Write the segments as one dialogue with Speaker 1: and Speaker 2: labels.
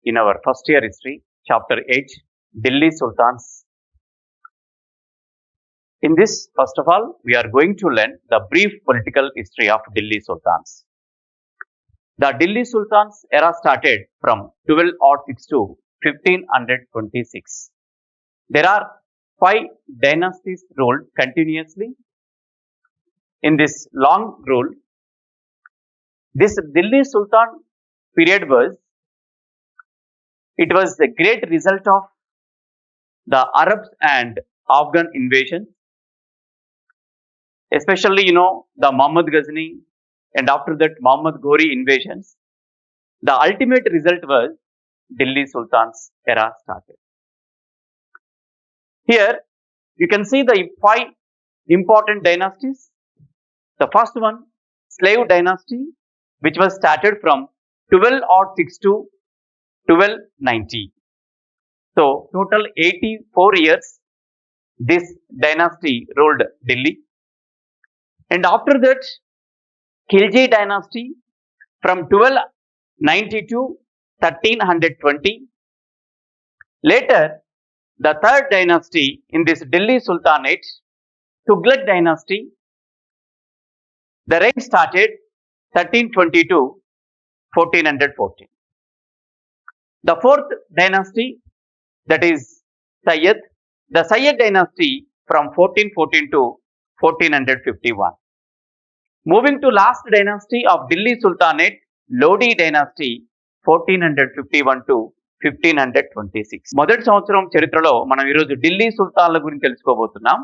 Speaker 1: in our first year history, chapter 8, Delhi Sultans. In this, first of all, we are going to learn the brief political history of Delhi Sultans. The Delhi Sultans era started from 1206 to 1526. There are 5 dynasties ruled continuously. In this long rule, this Delhi Sultan period was a great result of the Arabs and Afghan invasion, especially the Muhammad Ghazni and after that Muhammad Ghori invasions. The ultimate result was Delhi Sultans era started. Here you can see the 5 important dynasties. The first one, slave dynasty, which was started from 1206 to 1290. So total 84 years this dynasty ruled Delhi. And after that, Khilji dynasty from 1290 to 1320. Later, the third dynasty in this Delhi Sultanate, Tughlaq dynasty, the reign started 1320 to 1414. The fourth dynasty, that is Sayyid, the Sayyid dynasty from 1414 to 1451. Moving to last dynasty of Delhi Sultanate, Lodi dynasty 1451 to 1526. మొదటి సంవత్సరం చరిత్రలో మనం ఈరోజు ఢిల్లీ సుల్తాన్ల గురించి తెలుసుకోబోతున్నాం.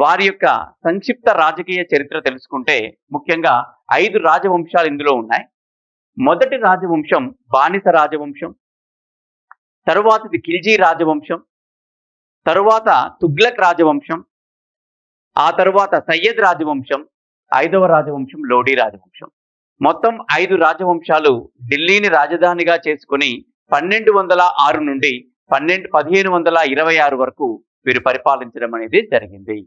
Speaker 1: వారి యొక్క సంక్షిప్త రాజకీయ చరిత్ర తెలుసుకుంటే ముఖ్యంగా 5 రాజవంశాలు ఇందులో ఉన్నాయి. మొదటి రాజవంశం బానిస రాజవంశం, తరువాతది ఖిల్జీ రాజవంశం, తరువాత తుగ్లక్ రాజవంశం, ఆ తరువాత సయ్యద్ రాజవంశం, 5వ రాజవంశం లోడీ రాజవంశం. మొత్తం 5 రాజవంశాలు ఢిల్లీని రాజధానిగా చేసుకుని 1206 నుండి 1526 వరకు వీరు పరిపాలించడం అనేది జరిగింది.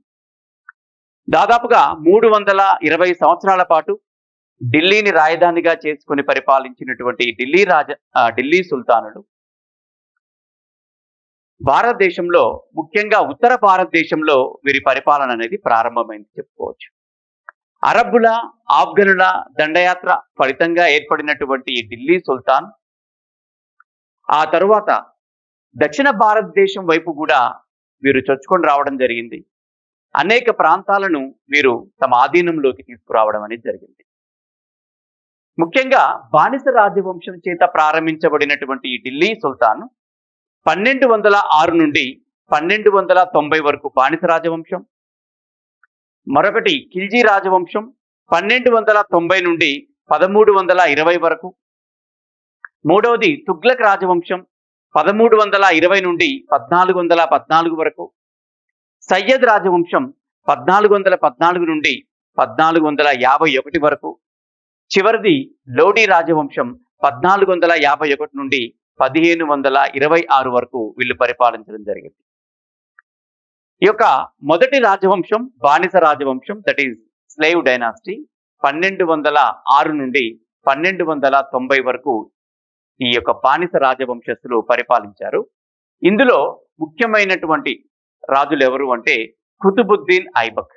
Speaker 1: దాదాపుగా 320 సంవత్సరాల పాటు ఢిల్లీని రాజధానిగా చేసుకుని పరిపాలించినటువంటి ఢిల్లీ సుల్తానులు భారతదేశంలో, ముఖ్యంగా ఉత్తర భారతదేశంలో వీరి పరిపాలన అనేది ప్రారంభమైంది చెప్పుకోవచ్చు. అరబ్బుల, ఆఫ్ఘనుల దండయాత్ర ఫలితంగా ఏర్పడినటువంటి ఈ ఢిల్లీ సుల్తాన్ ఆ తరువాత దక్షిణ భారతదేశం వైపు కూడా వీరు చొచ్చుకొని రావడం జరిగింది. అనేక ప్రాంతాలను వీరు తమ ఆధీనంలోకి తీసుకురావడం అనేది జరిగింది. ముఖ్యంగా బానిస రాజవంశం చేత ప్రారంభించబడినటువంటి ఈ ఢిల్లీ సుల్తాన్ 1206 నుండి 1290 వరకు బానిస రాజవంశం, మరొకటి ఖిల్జీ రాజవంశం 1290 నుండి 1320 వరకు, మూడవది తుగ్లక్ రాజవంశం 1320 నుండి 1414 వరకు, సయ్యద్ రాజవంశం 1414 నుండి 1451 వరకు, చివరిది లోడీ రాజవంశం 1451 నుండి 1526 వరకు వీళ్ళు పరిపాలించడం జరిగింది. ఈ యొక్క మొదటి రాజవంశం బానిస రాజవంశం, దట్ ఈస్ స్లేవ్ డైనాసిటీ, 1206 నుండి 1290 వరకు ఈ యొక్క బానిస రాజవంశస్థులు పరిపాలించారు. ఇందులో ముఖ్యమైనటువంటి రాజులు ఎవరు అంటే కుతుబుద్దీన్ ఐబక్.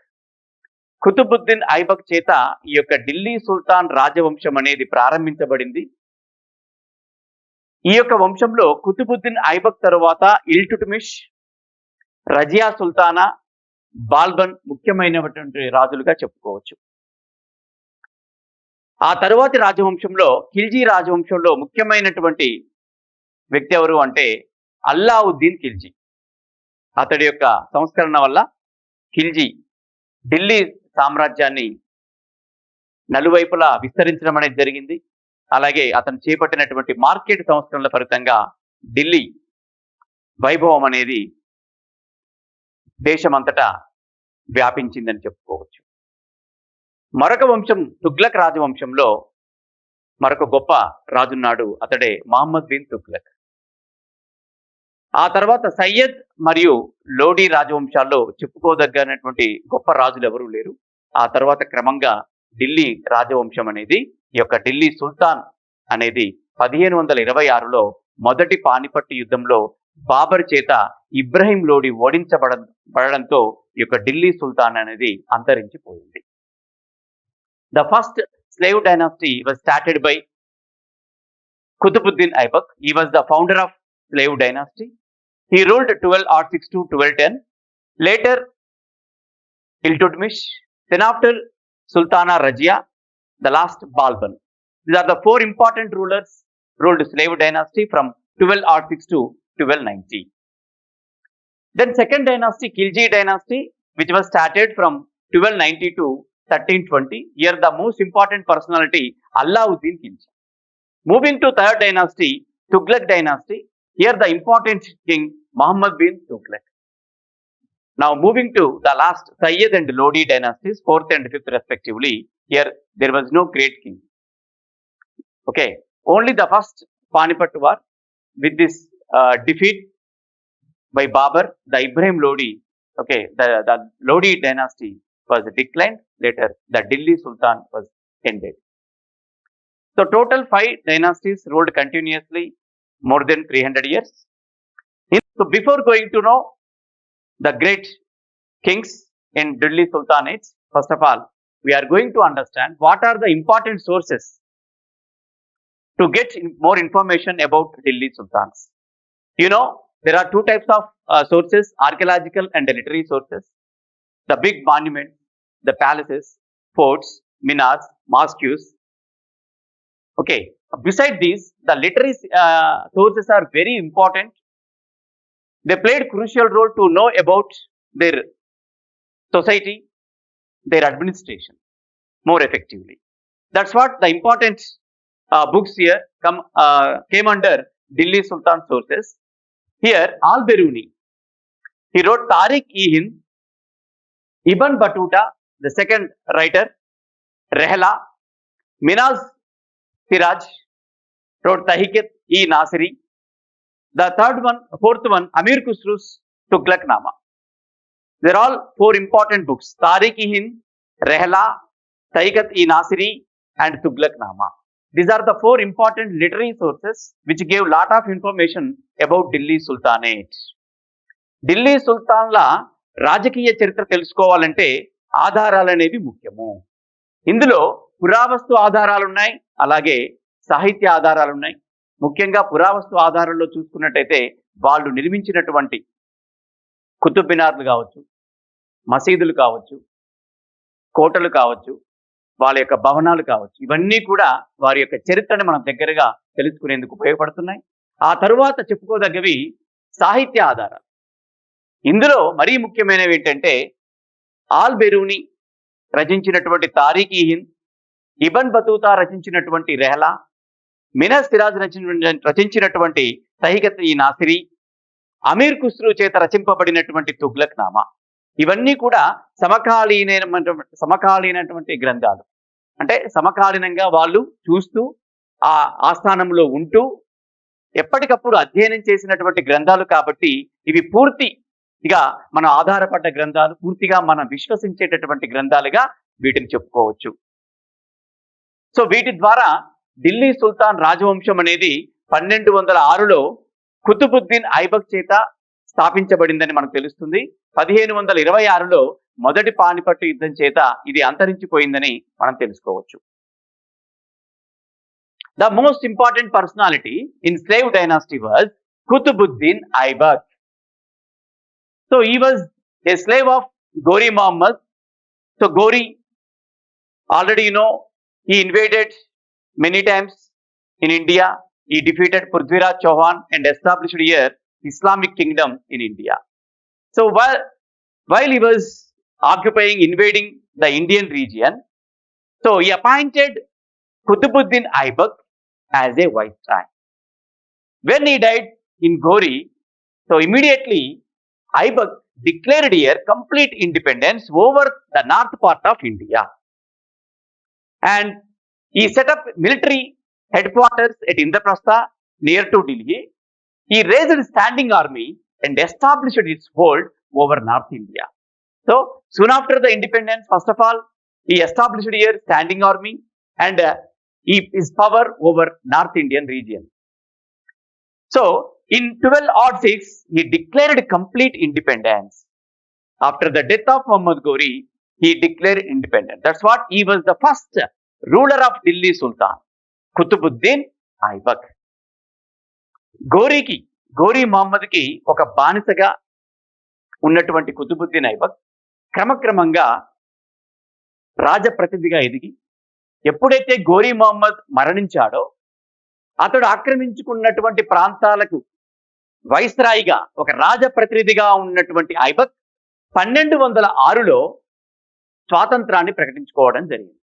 Speaker 1: కుతుబుద్దీన్ ఐబక్ చేత ఈ యొక్క ఢిల్లీ సుల్తాన్ రాజవంశం అనేది ప్రారంభించబడింది. ఈ యొక్క వంశంలో కుతుబుద్దీన్ ఐబక్ తరువాత ఇల్టుట్మిష్, రజియా సుల్తానా, బాల్బన్ ముఖ్యమైనటువంటి రాజులుగా చెప్పుకోవచ్చు. ఆ తరువాతి రాజవంశంలో ఖిల్జీ రాజవంశంలో ముఖ్యమైనటువంటి వ్యక్తి ఎవరు అంటే అల్లావుద్దీన్ ఖిల్జీ. అతడి యొక్క సంస్కరణ వల్ల ఖిల్జీ ఢిల్లీ సామ్రాజ్యాన్ని నలువైపులా విస్తరించడం అనేది జరిగింది. అలాగే అతను చేపట్టినటువంటి మార్కెట్ సంస్కరణల ఫలితంగా ఢిల్లీ వైభవం అనేది దేశమంతటా వ్యాపించిందని చెప్పుకోవచ్చు. మరొక వంశం తుగ్లక్ రాజవంశంలో మరొక గొప్ప రాజున్నాడు, అతడే మహమ్మద్ బిన్ తుగ్లక్. ఆ తర్వాత సయ్యద్ మరియు లోడీ రాజవంశాల్లో చెప్పుకోదగ్గనటువంటి గొప్ప రాజులు ఎవరూ లేరు. ఆ తర్వాత క్రమంగా ఢిల్లీ రాజవంశం అనేది, ఈ యొక్క ఢిల్లీ సుల్తాన్ అనేది 1526లో మొదటి పానిపట్టు యుద్ధంలో బాబర్ చేత ఇబ్రహీం లోడి ఓడించబడడంతో ఈ యొక్క ఢిల్లీ సుల్తాన్ అనేది అంతరించిపోయింది. The first slave dynasty was started by Qutbuddin Aibak. He was the founder of slave dynasty. He ruled 1206 to 1210. Later, Iltutmish. Then after Sultana Razia, the last Balban. These are the four important rulers ruled slave dynasty from 1206 to 1290. Then second dynasty, Khilji dynasty, which was started from 1290 to 1320. Here the most important personality, Alauddin Khilji. Moving to third dynasty, Tughlaq dynasty. Here the important king, Muhammad bin Tughlaq. Now moving to the last Sayyid and Lodi dynasties, fourth and fifth respectively. Here there was no great king. Okay, only the first Panipat war with this defeat by Babur, the Ibrahim Lodi. Okay, the Lodi dynasty was declined. Later, the Delhi Sultan was ended. So total 5 dynasties ruled continuously more than 300 years. So before going to know the great kings in Delhi Sultanate, first of all, we are going to understand what are the important sources to get more information about Delhi Sultans. You know, there are two types of sources, archaeological and literary sources. The big monuments, the palaces, forts, minars, mosques. Okay, beside these, the literary sources are very important. They played crucial role to know about their society, their administration more effectively. That's what the important books here came under Delhi Sultan sources. Here, Al-Biruni, he wrote Tariq-e-Hind, Ibn Battuta, the second writer, Rehla, Minaz Siraj wrote Tahiqat-e-Nasiri. The fourth one, Amir Khusru's Tughlaqnama. They're all four important books: Tariq-e-Hind, Rehla, Tahiqat-e-Nasiri, and Tughlaqnama. These are the four important literary sources which gave lot of information about Delhi Sultanate. Delhi సుల్తాన్ల రాజకీయ చరిత్ర తెలుసుకోవాలంటే ఆధారాలు అనేవి ముఖ్యము. ఇందులో పురావస్తు ఆధారాలు ఉన్నాయి, అలాగే సాహిత్య ఆధారాలు ఉన్నాయి. ముఖ్యంగా పురావస్తు ఆధారాల్లో చూసుకున్నట్టయితే వాళ్ళు నిర్మించినటువంటి కుతుబ్ మినార్లు కావచ్చు, మసీదులు కావచ్చు, కోటలు కావచ్చు, వాళ్ళ యొక్క భవనాలు కావచ్చు, ఇవన్నీ కూడా వారి యొక్క చరిత్రను మనం దగ్గరగా తెలుసుకునేందుకు ఉపయోగపడుతున్నాయి. ఆ తరువాత చెప్పుకోదగ్గవి సాహిత్య ఆధారాలు. ఇందులో మరీ ముఖ్యమైనవి ఏంటంటే ఆల్-బెరూని రచించినటువంటి తారీఖ్-ఈ-హింద్, ఇబన్ బతూతా రచించినటువంటి రెహ్లా, మినజ్ సిరాజ్ రచించినటువంటి తహికత్-ఈ-నాసిరి, అమీర్ ఖుస్రూ చేత రచింపబడినటువంటి తుగ్లక్నామా. ఇవన్నీ కూడా సమకాలీనటువంటి గ్రంథాలు. అంటే సమకాలీనంగా వాళ్ళు చూస్తూ ఆ ఆస్థానంలో ఉంటూ ఎప్పటికప్పుడు అధ్యయనం చేసినటువంటి గ్రంథాలు కాబట్టి ఇవి పూర్తిగా మనం ఆధారపడ్డ గ్రంథాలు, పూర్తిగా మనం విశ్వసించేటటువంటి గ్రంథాలుగా వీటిని చెప్పుకోవచ్చు. సో వీటి ద్వారా ఢిల్లీ సుల్తాన్ రాజవంశం అనేది 1206లో కుతుబుద్దీన్ ఐబక్ చేత స్థాపించబడిందని మనకు తెలుస్తుంది. 1526లో మొదటి పానిపట్టు యుద్ధం చేత ఇది అంతరించిపోయిందని మనం తెలుసుకోవచ్చు. The most important personality in slave dynasty was Qutbuddin Aibak. So he was a slave of Ghori Muhammad. So Ghori, already you know, he invaded many times in India. He defeated Prithviraj Chauhan and established here Islamic kingdom in India. So while he was invading the Indian region, so he appointed Qutbuddin Aibak as a viceroy. When he died in Ghori, so immediately Aibak declared here complete independence over the north part of India. And he set up military headquarters at Indraprastha near to Delhi. He raised a standing army and established its hold over North India. So soon after the independence, first of all, he established here standing army and his power over North Indian region. So in 1206, he declared complete independence. After the death of Muhammad Ghori, he declared independence. That's what he was the first ruler of Delhi Sultan, Qutbuddin Aibak. Ghori మహమ్మద్కి ఒక బానిసగా ఉన్నటువంటి కుతుబుద్దీన్ ఐబక్ క్రమక్రమంగా రాజప్రతినిధిగా ఎదిగి ఎప్పుడైతే ఘోరీ మహమ్మద్ మరణించాడో అతడు ఆక్రమించుకున్నటువంటి ప్రాంతాలకు వైస్రాయిగా ఒక రాజప్రతినిధిగా ఉన్నటువంటి ఐబక్ 1206లో స్వాతంత్రాన్ని ప్రకటించుకోవడం జరిగింది.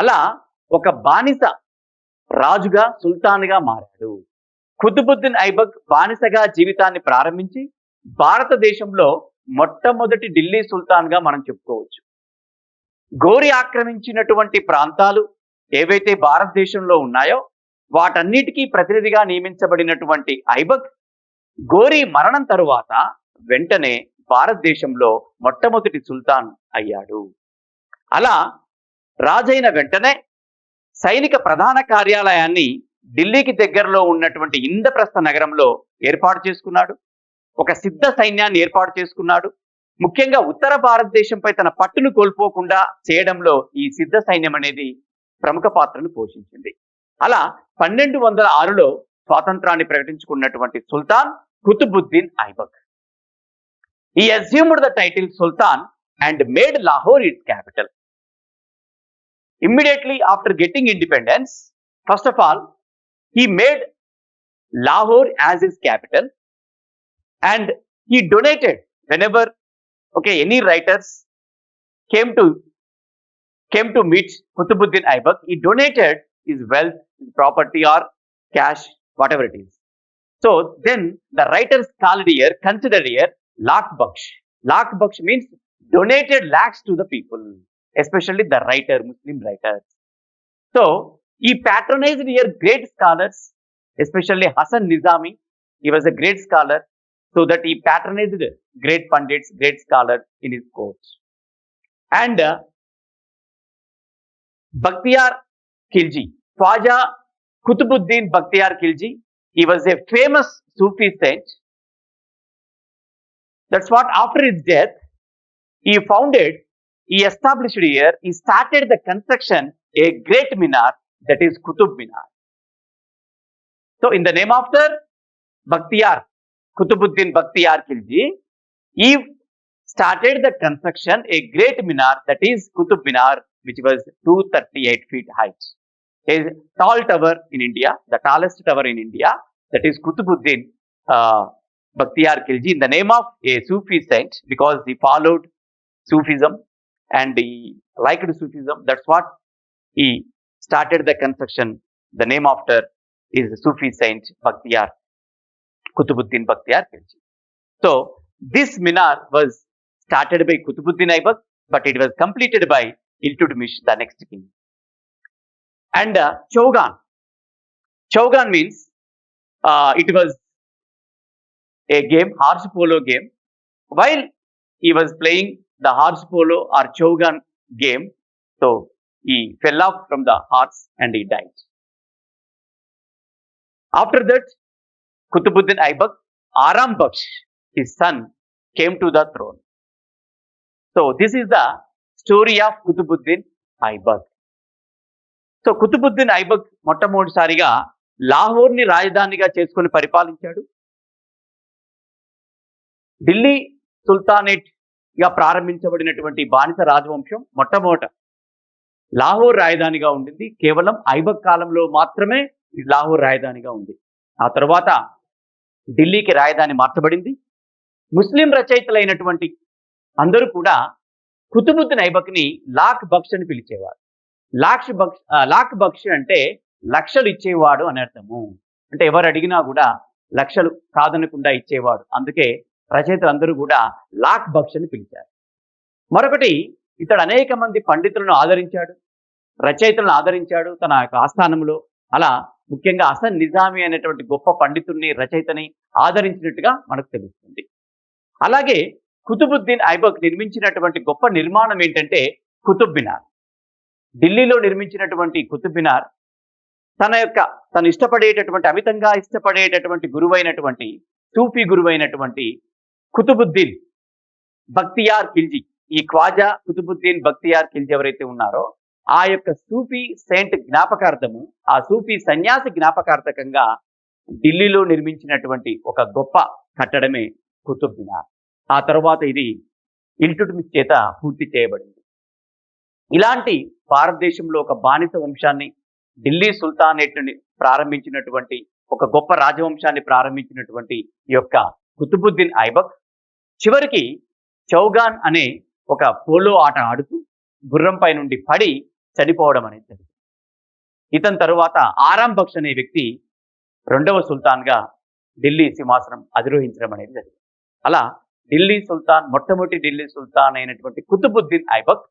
Speaker 1: అలా ఒక బానిస రాజుగా సుల్తాన్గా మారాడు. కుతుబుద్దీన్ ఐబక్ బానిసగా జీవితాన్ని ప్రారంభించి భారతదేశంలో మొట్టమొదటి ఢిల్లీ సుల్తాన్గా మనం చెప్పుకోవచ్చు. ఘోరీ ఆక్రమించినటువంటి ప్రాంతాలు ఏవైతే భారతదేశంలో ఉన్నాయో వాటన్నిటికీ ప్రతినిధిగా నియమించబడినటువంటి ఐబక్ ఘోరీ మరణం తరువాత వెంటనే భారతదేశంలో మొట్టమొదటి సుల్తాన్ అయ్యాడు. అలా రాజైన వెంటనే సైనిక ప్రధాన కార్యాలయాన్ని ఢిల్లీకి దగ్గరలో ఉన్నటువంటి ఇంద్రప్రస్థ నగరంలో ఏర్పాటు చేసుకున్నాడు. ఒక సిద్ధ సైన్యాన్ని ఏర్పాటు చేసుకున్నాడు. ముఖ్యంగా ఉత్తర భారతదేశంపై తన పట్టును కోల్పోకుండా చేయడంలో ఈ సిద్ధ సైన్యం అనేది ప్రముఖ పాత్రను పోషించింది. అలా 1206లో స్వాతంత్రాన్ని ప్రకటించుకున్నటువంటి సుల్తాన్ Qutbuddin Aibak. He assumed the title Sultan and made Lahore its capital. Immediately after getting independence, first of all, he made Lahore as his capital, and he donated whenever any writers came to meet Qutbuddin Aibak, he donated his wealth, his property or cash, whatever it is. So then the writers considered here Lakh Baksh. Lakh Baksh means donated lakhs to the people, especially the Muslim writers. So he patronized here great scholars, especially Hasan Nizami. He was a great scholar, so that he patronized great pundits, great scholars in his court. And Bakhtiyar Khilji, Khwaja Qutbuddin Bakhtiyar Khilji, he was a famous Sufi saint. That's what after his death, he established here, he started the construction, a great minar, that is Qutub Minar. So in the name after Bakhtiyar, Qutbuddin Bakhtiyar Khilji, he started the construction, a great minar, that is Qutub Minar, which was 238 feet height. A tall tower in India, the tallest tower in India, that is Qutbuddin Bakhtiyar Khilji, in the name of a Sufi saint, because he followed Sufism and he liked Sufism. That's what he started the construction. The name after is Sufi saint Bakhtiyar, Qutbuddin Bakhtiyar Khilji. So this minar was started by Qutbuddin Aibak, but it was completed by Iltutmish, the next king. And Chaugan. Chaugan means it was a game, horse polo game. While he was playing the horse polo or Chaugan game, so he fell off from the horse and he died. After that, Qutbuddin Aibak, Aram Baksh, his son, came to the throne. So this is the story of Qutbuddin Aibak. So Qutbuddin Aibak మొట్టమొదటిసారిగా లాహోర్ని రాజధానిగా చేసుకొని పరిపాలించాడు. Delhi sultanate గా ప్రారంభించబడినటువంటి బానిస రాజవంశం మొట్టమొదట లాహోర్ రాజధానిగా ఉండింది. కేవలం ఐబక్ కాలంలో మాత్రమే లాహోర్ రాజధానిగా ఉంది. ఆ తర్వాత ఢిల్లీకి రాజధాని మార్చబడింది. ముస్లిం రచయితలైనటువంటి అందరూ కూడా కుతుబుద్దీన్ ఐబక్ని లాక్ బక్ష్ అని పిలిచేవారు. లాక్ బక్ష్ అంటే లక్షలు ఇచ్చేవాడు అని అర్థము. అంటే ఎవరు అడిగినా కూడా లక్షలు కాదనకుండా ఇచ్చేవాడు. అందుకే రచయితలందరూ కూడా లాక్ బక్ష్ అని పిలిచారు. మరొకటి, ఇతడు అనేక మంది పండితులను ఆదరించాడు, రచయితలను ఆదరించాడు తన యొక్క ఆస్థానంలో. అలా ముఖ్యంగా హసన్ నిజామీ అనేటువంటి గొప్ప పండితుడిని, రచయితని ఆదరించినట్టుగా మనకు తెలుస్తుంది. అలాగే కుతుబుద్దీన్ ఐబక్ నిర్మించినటువంటి గొప్ప నిర్మాణం ఏంటంటే కుతుబ్ మినార్. ఢిల్లీలో నిర్మించినటువంటి కుతుబ్ మినార్ తను ఇష్టపడేటటువంటి, అమితంగా ఇష్టపడేటటువంటి గురువైనటువంటి, సూఫీ గురువైనటువంటి కుతుబుద్దీన్ బక్తియార్ ఖిల్జీ, ఈ ఖ్వాజా కుతుబుద్దీన్ బక్తియార్ ఖిల్జీ ఎవరైతే ఉన్నారో ఆ యొక్క సూఫీ సెయింట్ జ్ఞాపకార్థము, ఆ సూఫీ సన్యాసి జ్ఞాపకార్థకంగా ఢిల్లీలో నిర్మించినటువంటి ఒక గొప్ప కట్టడమే కుతుబ్ మినార్. ఆ తర్వాత ఇది ఇల్టుట్మిష్ చేత పూర్తి చేయబడింది. ఇలాంటి భారతదేశంలో ఒక బానిస వంశాన్ని, ఢిల్లీ సుల్తానేట్ని ప్రారంభించినటువంటి, ఒక గొప్ప రాజవంశాన్ని ప్రారంభించినటువంటి ఈ యొక్క కుతుబుద్దీన్ ఐబక్ చివరికి చౌగాన్ అనే ఒక పోలో ఆట ఆడుతూ గుర్రంపై నుండి పడి చనిపోవడం అనేది జరిగింది. ఇతని తరువాత ఆరాం బక్ష్ అనే వ్యక్తి రెండవ సుల్తాన్గా ఢిల్లీ సింహాసనం అధిరోహించడం అనేది జరిగింది. అలా ఢిల్లీ సుల్తాన్, మొట్టమొదటి ఢిల్లీ సుల్తాన్ అయినటువంటి కుతుబుద్దీన్ ఐబక్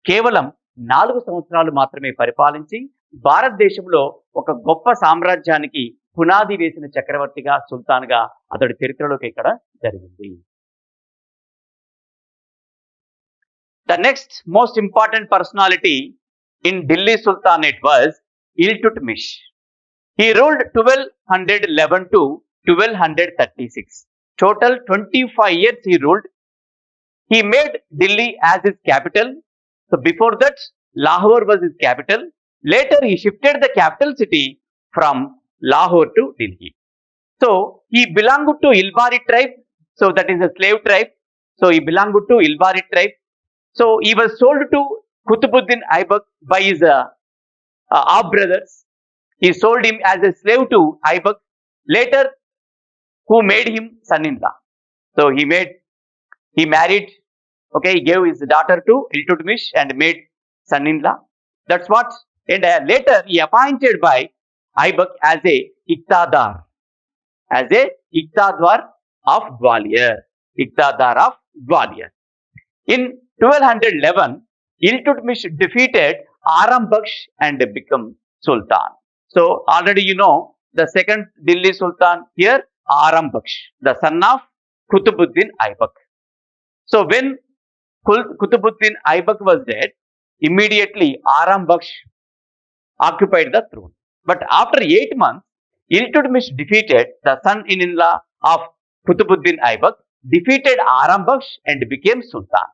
Speaker 1: కేవలం 4 సంవత్సరాలు మాత్రమే పరిపాలించి భారతదేశంలో ఒక గొప్ప సామ్రాజ్యానికి పునాది వేసిన చక్రవర్తిగా, సుల్తాన్గా అతడి చరిత్రలోకి ఇక్కడ జరిగింది. The next most important personality in Delhi Sultanate was Iltutmish. He ruled 1211 to 1236. Total 25 years he ruled. He made Delhi as his capital. So before that, Lahore was his capital. Later he shifted the capital city from Lahore to Delhi. So he belonged to Ilbari tribe. So that is a slave tribe. So he belonged to Ilbari tribe. So he was sold to Kutubuddin Aibak by his half brothers. He sold him as a slave to Aibak, later who made him son-in-law. So he married, okay, he gave his daughter to Iltutmish and made son-in-law. That's what. And later he appointed by Aibak as a Iqtadar of Gwalior. Iqtadar of Gwalior. In 1211, Iltutmish defeated Aram Baksh and became Sultan. So already you know the second Delhi Sultan here, Aram Baksh, the son of Kutubuddin Aibak. So when Kutubuddin Aibak was dead, immediately Aram Baksh occupied the throne. But after 8 months, Iltutmish defeated the son-in-law of Kutubuddin Aibak, defeated Aram Baksh and became Sultan.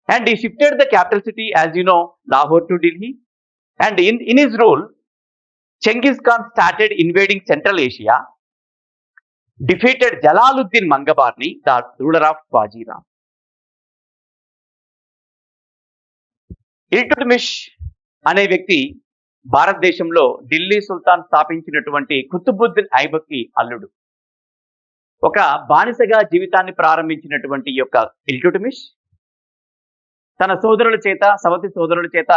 Speaker 1: And he shifted the capital city, as you know, Lahore to Delhi. And in his rule, Genghis Khan started invading Central Asia, defeated Jalaluddin Mangabarni, the ruler of Waziram. Iltutmish అనే వ్యక్తి భారతదేశంలో ఢిల్లీ సుల్తాన్ స్థాపించినటువంటి కుతుబుద్దీన్ ఐబక్కి అల్లుడు. ఒక బానిసగా జీవితాన్ని ప్రారంభించినటువంటి ఈ యొక్క ఇల్టుట్మిష్ తన సోదరుల చేత, సవతి సోదరుల చేత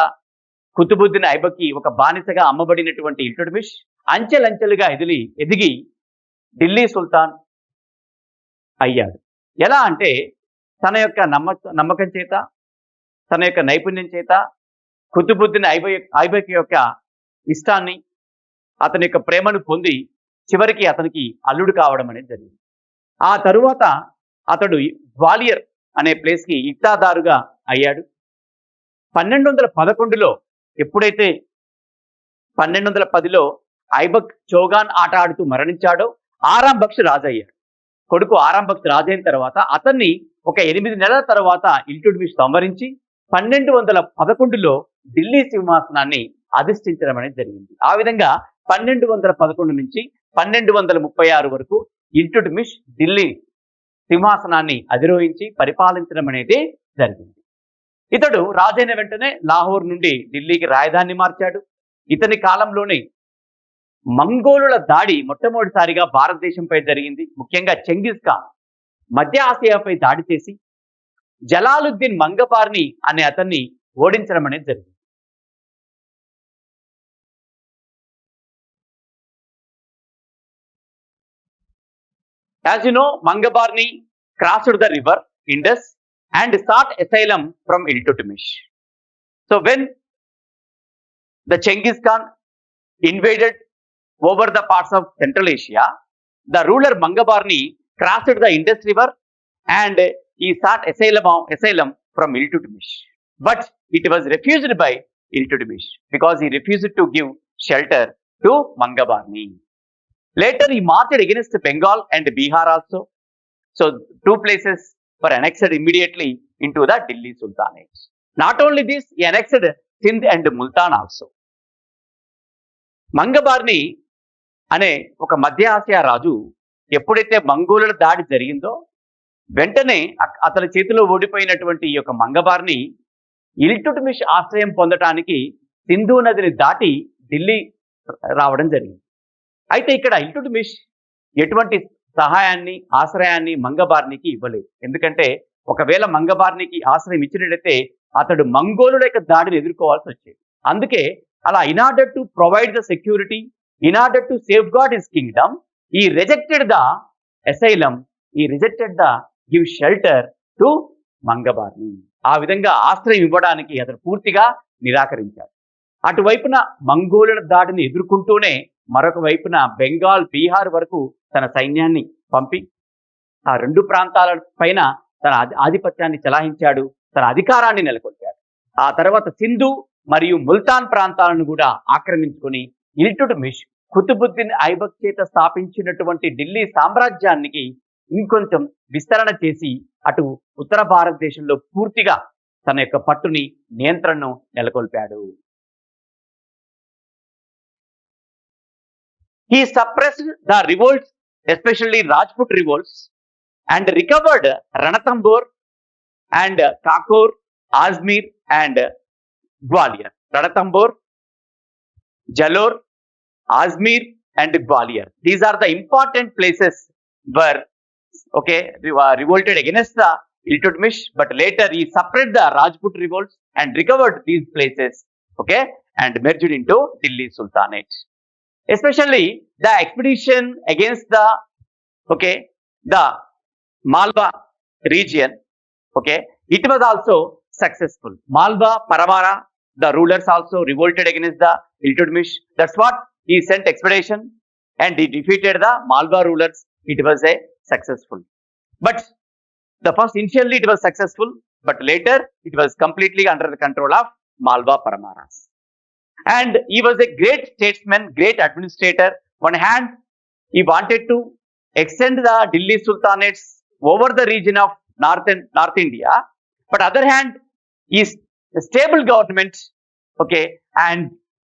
Speaker 1: కుతుబుద్దీన్ ఐబక్కి ఒక బానిసగా అమ్మబడినటువంటి ఇల్టుట్మిష్ అంచెలంచెలుగా ఎదిగి ఢిల్లీ సుల్తాన్ అయ్యాడు. ఎలా అంటే తన యొక్క నమ్మకం చేత, తన యొక్క నైపుణ్యం చేత కుతుబుద్దీన్ ఐబక్ యొక్క ఇష్టాన్ని, అతని యొక్క ప్రేమను పొంది చివరికి అతనికి అల్లుడు కావడం అనేది జరిగింది. ఆ తరువాత అతడు గ్వాలియర్ అనే ప్లేస్కి ఇక్తాదారుగా అయ్యాడు. 1211లో ఎప్పుడైతే 1210లో ఐబక్ చౌగాన్ ఆట ఆడుతూ మరణించాడో ఆరాం బక్ష్ రాజయ్యాడు. కొడుకు ఆరాం బక్ష్ రాజైన తర్వాత అతన్ని ఒక 8 నెలల తర్వాత ఇల్టుట్మిష్ సంవరించి 1211లో ఢిల్లీ సింహాసనాన్ని అధిష్ఠించడం అనేది జరిగింది. ఆ విధంగా 1211 నుంచి 1236 వరకు ఇల్టుట్మిష్ ఢిల్లీ సింహాసనాన్ని అధిరోహించి పరిపాలించడం అనేది జరిగింది. ఇతడు రాజైన వెంటనే లాహోర్ నుండి ఢిల్లీకి రాజధాని మార్చాడు. ఇతని కాలంలోనే మంగోలుల దాడి మొట్టమొదటిసారిగా భారతదేశంపై జరిగింది. ముఖ్యంగా చెంగిస్ ఖాన్ మధ్య ఆసియాపై దాడి చేసి జలాలుద్దీన్ మంగబార్ని అనే అతన్ని ఓడించడం అనేది జరిగింది. As you know, Mangabarni crossed the river Indus and sought asylum from Iltutmish. So when the Genghis Khan invaded over the parts of Central Asia, the ruler Mangabarni crossed the Indus River and he sought asylum from Iltutmish. But it was refused by Iltutmish because he refused to give shelter to Mangabarni. Later he marched against Bengal and Bihar also. So two places were annexed immediately into the Delhi Sultanate. Not only this, he annexed Sindh and Multan also. మంగబార్ని అనే ఒక మధ్య Asia రాజు ఎప్పుడైతే మంగోలుల దాడి జరిగిందో వెంటనే అతని చేతిలో ఓడిపోయినటువంటి ఈ యొక్క మంగబార్ని ఇల్టుట్మిష్ ఆశ్రయం పొందటానికి సింధు నదిని దాటి ఢిల్లీ రావడం జరిగింది. అయితే ఇక్కడ ఇల్టుట్మిష్ ఎటువంటి సహాయాన్ని ఆశ్రయాన్ని మంగబార్నికి ఇవ్వలేదు. ఎందుకంటే ఒకవేళ మంగబార్నికి ఆశ్రయం ఇచ్చినట్లయితే అతడు మంగోలుల యొక్క దాడిని ఎదుర్కోవాల్సి వచ్చేది. అందుకే అలా in order to provide the security, in order to safeguard his kingdom, he rejected the asylum, he rejected the give shelter to మంగబార్ని. ఆ విధంగా ఆశ్రయం ఇవ్వడానికి అతను పూర్తిగా నిరాకరించాడు. అటువైపున మంగోలుల దాడిని ఎదుర్కొంటూనే మరొక వైపున బెంగాల్, బీహార్ వరకు తన సైన్యాన్ని పంపి ఆ రెండు ప్రాంతాల పైన తన ఆధిపత్యాన్ని చెలాయించాడు, తన అధికారాన్ని నెలకొల్పాడు. ఆ తర్వాత సింధు మరియు ముల్తాన్ ప్రాంతాలను కూడా ఆక్రమించుకొని ఇల్టుట్మిష్ కుతుబుద్దీన్ ఐబక్ చేత స్థాపించినటువంటి ఢిల్లీ సామ్రాజ్యానికి ఇంకొంచెం విస్తరణ చేసి అటు ఉత్తర భారతదేశంలో పూర్తిగా తన యొక్క పట్టుని, నియంత్రణను నెలకొల్పాడు. He suppressed the revolts, especially Rajput revolts, and recovered Ranthambore and Kakor, Ajmer and Gwalior. Ranthambore, Jalore, Ajmer and Gwalior. These are the important places where revolted against the Iltutmish, but later he suppressed the Rajput revolts and recovered these places, and merged into Delhi Sultanate. Especially the expedition against the Malwa region, it was also successful. Malwa, Paramara, the rulers also revolted against the Iltutmish. That's what he sent expedition and he defeated the Malwa rulers. It was a successful. But the first initially it was successful, but later it was completely under the control of Malwa Paramaras. And he was a great statesman, great administrator. One hand, he wanted to extend the Delhi Sultanates over the region of North India, but other hand, he is a stable government, and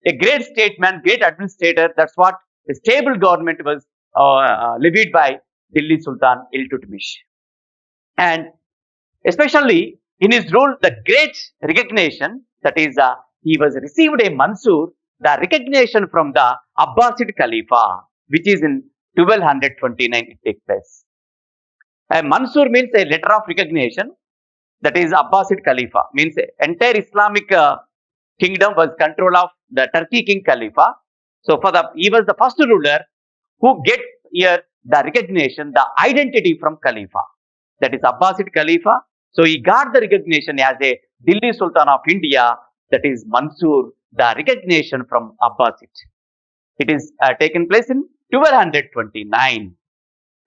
Speaker 1: a great statesman, great administrator. That's what a stable government was levied by Delhi Sultan Iltutmish. And especially in his rule, the great recognition, that is he was received a Mansur, the recognition from the Abbasid Khalifa, which is in 1229 it takes place. A Mansur means a letter of recognition, that is Abbasid Khalifa, means entire Islamic kingdom was control of the Turkey King Khalifa. So he was the first ruler who get here the recognition, the identity from Khalifa, that is Abbasid Khalifa. So he got the recognition as a Delhi Sultan of India, that is Mansur, the recognition from Abbasid. It is taken place in 1229.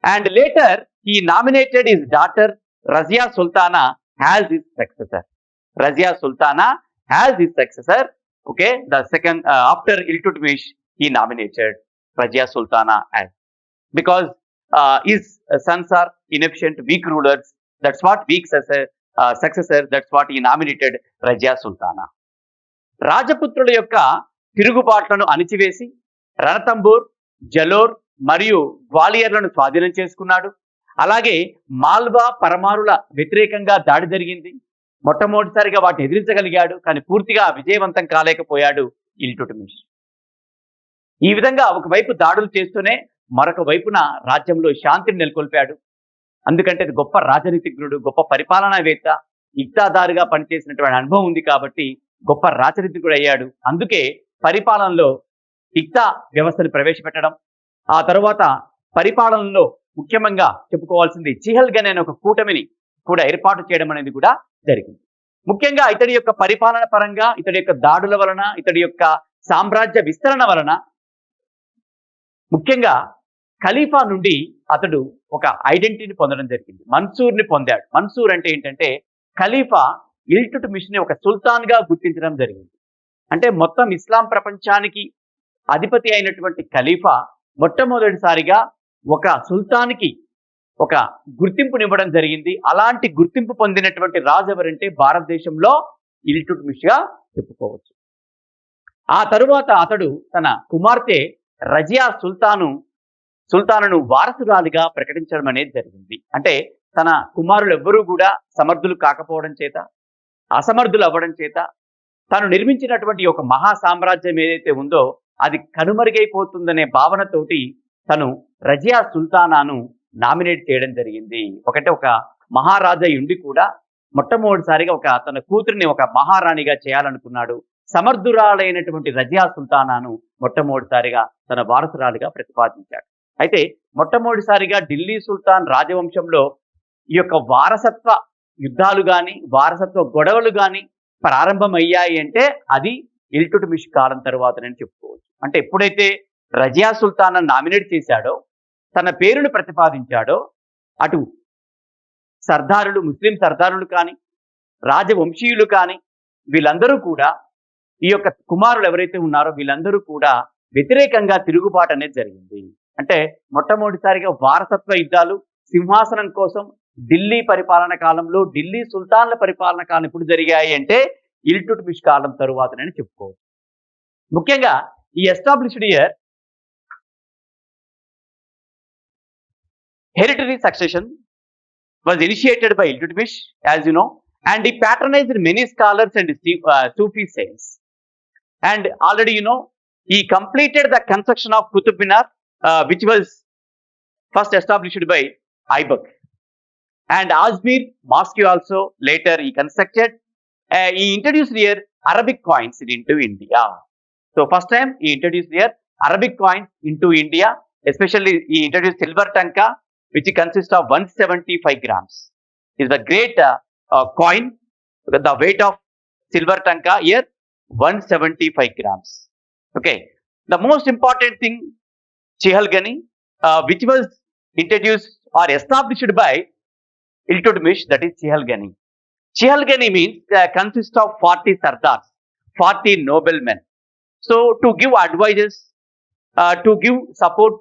Speaker 1: And later, he nominated his daughter Razia Sultana as his successor. Razia Sultana as his successor. The second, after Iltutmish, he nominated Razia Sultana as. Because his sons are inefficient, weak rulers. That's what weak successor, that's what he nominated Razia Sultana. రాజపుత్రుల యొక్క తిరుగుబాట్లను అణిచివేసి రణతంబూర్, జలోర్ మరియు గ్వాలియర్లను స్వాధీనం చేసుకున్నాడు. అలాగే మాల్వా, పరమారుల వ్యతిరేకంగా దాడి జరిగింది. మొట్టమొదటిసారిగా వాటిని ఎదిరించగలిగాడు, కానీ పూర్తిగా విజయవంతం కాలేకపోయాడు ఇల్టుట్మిష్. ఈ విధంగా ఒకవైపు దాడులు చేస్తూనే మరొక వైపున రాజ్యంలో శాంతిని నెలకొల్పాడు. అందుకంటే గొప్ప రాజనీతిజ్ఞుడు, గొప్ప పరిపాలనావేత్త, ఇక్తాదారుగా పనిచేసినటువంటి అనుభవం ఉంది కాబట్టి గొప్ప రాజనీతికుడు అయ్యాడు. అందుకే పరిపాలనలో ఇక్తా వ్యవస్థను ప్రవేశపెట్టడం, ఆ తర్వాత పరిపాలనలో ముఖ్యంగా చెప్పుకోవాల్సింది చిహల్గన్ అనే ఒక కూటమిని కూడా ఏర్పాటు చేయడం అనేది కూడా జరిగింది. ముఖ్యంగా ఇతడి యొక్క పరిపాలన పరంగా, ఇతడి యొక్క దాడుల వలన, ఇతడి యొక్క సామ్రాజ్య విస్తరణ వలన ముఖ్యంగా ఖలీఫా నుండి అతడు ఒక ఐడెంటిటీని పొందడం జరిగింది. మన్సూర్ని పొందాడు. మన్సూర్ అంటే ఏంటంటే ఖలీఫా ఇల్టుట్మిష్ని ఒక సుల్తాన్గా గుర్తించడం జరిగింది. అంటే మొత్తం ఇస్లాం ప్రపంచానికి అధిపతి అయినటువంటి ఖలీఫా మొట్టమొదటిసారిగా ఒక సుల్తాన్కి ఒక గుర్తింపునివ్వడం జరిగింది. అలాంటి గుర్తింపు పొందినటువంటి రాజు ఎవరంటే భారతదేశంలో ఇల్టుట్మిష్ గా చెప్పుకోవచ్చు. ఆ తరువాత అతడు తన కుమార్తె రజియా సుల్తానును వారసురాలిగా ప్రకటించడం అనేది జరిగింది. అంటే తన కుమారులు ఎవ్వరూ కూడా సమర్థులు కాకపోవడం చేత, అసమర్థులు అవ్వడం చేత తాను నిర్మించినటువంటి ఒక మహా సామ్రాజ్యం ఏదైతే ఉందో అది కనుమరుగైపోతుందనే భావనతోటి తను రజియా సుల్తానాను నామినేట్ చేయడం జరిగింది. ఒక మహారాజా ఉండి కూడా మొట్టమొదటిసారిగా తన కూతురిని ఒక మహారాణిగా చేయాలనుకున్నాడు. సమర్థురాలైనటువంటి రజియా సుల్తానాను మొట్టమొదటిసారిగా తన వారసురాలిగా ప్రతిపాదించాడు. అయితే మొట్టమొదటిసారిగా ఢిల్లీ సుల్తాన్ రాజవంశంలో ఈ యొక్క వారసత్వ యుద్ధాలు కానీ వారసత్వ గొడవలు కానీ ప్రారంభమయ్యాయి అంటే అది ఇల్టుట్మిష్ కాలం తర్వాతనని చెప్పుకోవచ్చు. అంటే ఎప్పుడైతే రజియా సుల్తాన్ నామినేట్ చేశాడో, తన పేరును ప్రతిపాదించాడో, అటు సర్దారులు, ముస్లిం సర్దారులు కానీ రాజవంశీయులు కానీ వీళ్ళందరూ కూడా ఈ యొక్క కుమారులు ఎవరైతే ఉన్నారో వీళ్ళందరూ కూడా వ్యతిరేకంగా తిరుగుబాటు అనేది జరిగింది. అంటే మొట్టమొదటిసారిగా వారసత్వ యుద్ధాలు సింహాసనం కోసం ఢిల్లీ పరిపాలన కాలంలో, ఢిల్లీ సుల్తాన్ల పరిపాలన కాలం ఎప్పుడు జరిగాయి అంటే ఇల్టుట్మిష్ కాలం తరువాతనని చెప్పుకోవచ్చు. ముఖ్యంగా ఈ established year hereditary succession was initiated by Iltutmish, as you know, and he patronized many scholars and Sufi saints. And already you know, he completed the construction of Qutub Minar, which was first established by Aibak. And Ajmer Mosque also later he constructed. He introduced here Arabic coins into India. So first time he introduced here Arabic coins into India, especially he introduced silver tanka, which consists of 175 grams. Is the great coin. The weight of silver tanka here 175 grams. Okay. The most important thing, Chihalgani, which was introduced or established by Iltutmish, that is Chihalgani. Chihalgani means consists of 40 sardars, 40 noblemen. So to give advices, to give support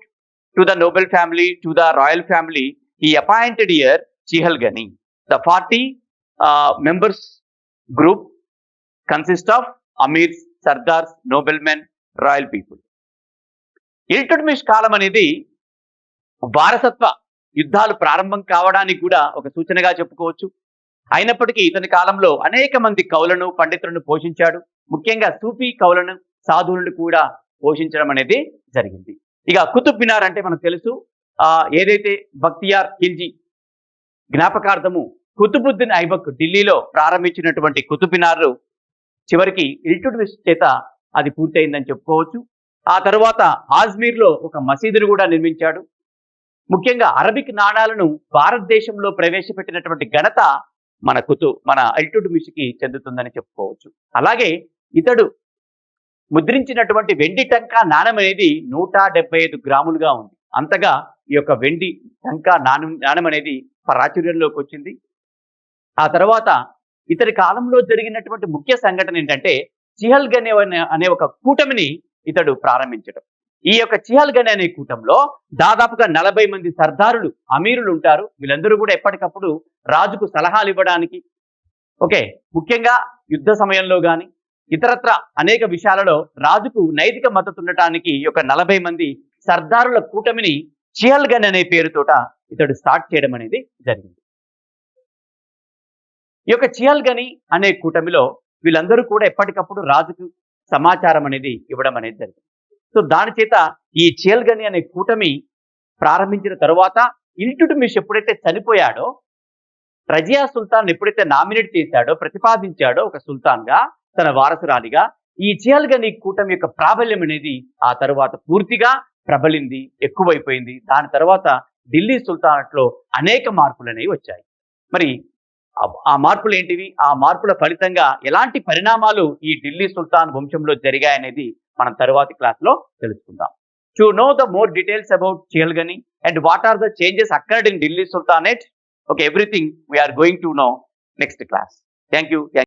Speaker 1: to the noble family, to the royal family, he appointed here Chihalgani. The 40 members group consists of amirs, sardars, noblemen, royal people. Iltutmish కాలం అనేది వారసత్వ యుద్ధాలు ప్రారంభం కావడానికి కూడా ఒక సూచనగా చెప్పుకోవచ్చు. అయినప్పటికీ ఇతని కాలంలో అనేక మంది కవులను, పండితులను పోషించాడు. ముఖ్యంగా సూఫీ కవులను, సాధువులను కూడా పోషించడం అనేది జరిగింది. ఇక కుతుబ్ మినార్ అంటే మనకు తెలుసు, ఏదైతే బక్తియార్ ఖిల్జీ జ్ఞాపకార్థము కుతుబుద్దీన్ ఐబక్ ఢిల్లీలో ప్రారంభించినటువంటి కుతుబ్ మినార్ చివరికి ఇల్టుట్మిష్ చేత అది పూర్తయిందని చెప్పుకోవచ్చు. ఆ తర్వాత ఆజ్మీర్లో ఒక మసీదును కూడా నిర్మించాడు. ముఖ్యంగా అరబిక్ నాణాలను భారతదేశంలో ప్రవేశపెట్టినటువంటి ఘనత మన ఇల్టుట్మిష్కి చెందుతుందని చెప్పుకోవచ్చు. అలాగే ఇతడు ముద్రించినటువంటి వెండి టంకా నాణం అనేది 175 గ్రాములుగా ఉంది. అంతగా ఈ యొక్క వెండి టంకా నాణం అనేది ప్రాచుర్యంలోకి వచ్చింది. ఆ తర్వాత ఇతడి కాలంలో జరిగినటువంటి ముఖ్య సంఘటన ఏంటంటే చిహల్గని అనే ఒక కూటమిని ఇతడు ప్రారంభించడం. ఈ యొక్క చిహల్గని అనే కూటంలో దాదాపుగా 40 మంది సర్దారులు, అమీరులు ఉంటారు. వీళ్ళందరూ కూడా ఎప్పటికప్పుడు రాజుకు సలహాలు ఇవ్వడానికి, ముఖ్యంగా యుద్ధ సమయంలో కానీ ఇతరత్ర అనేక విషయాలలో రాజుకు నైతిక మద్దతు ఉండటానికి ఈ యొక్క 40 మంది సర్దారుల కూటమిని చిహల్గని అనే పేరుతోట ఇతడు స్టార్ట్ చేయడం అనేది జరిగింది. ఈ యొక్క చిహల్గని అనే కూటమిలో వీళ్ళందరూ కూడా ఎప్పటికప్పుడు రాజుకు సమాచారం అనేది ఇవ్వడం అనేది జరిగింది. సో దాని చేత ఈ చిహల్గని అనే కూటమి ప్రారంభించిన తరువాత ఇల్టుట్మిష్ ఎప్పుడైతే చనిపోయాడో, రజియా సుల్తాన్ ఎప్పుడైతే నామినేట్ చేశాడో, ప్రతిపాదించాడో ఒక సుల్తాన్గా, తన వారసురాలిగా, ఈ చిహల్గని కూటమి యొక్క ప్రాబల్యం అనేది ఆ తర్వాత పూర్తిగా ప్రబలింది, ఎక్కువైపోయింది. దాని తర్వాత ఢిల్లీ సుల్తానట్లో అనేక మార్పులు అనేవి వచ్చాయి. మరి ఆ మార్పులు ఏంటివి? ఆ మార్పుల ఫలితంగా ఎలాంటి పరిణామాలు ఈ ఢిల్లీ సుల్తాన్ వంశంలో జరిగాయనేది మనం తరువాతి క్లాస్లో తెలుసుకుందాం. To know the more details about Chihalgani and what are the changes occurred in Delhi Sultanate, everything we are going to know next class. Thank you.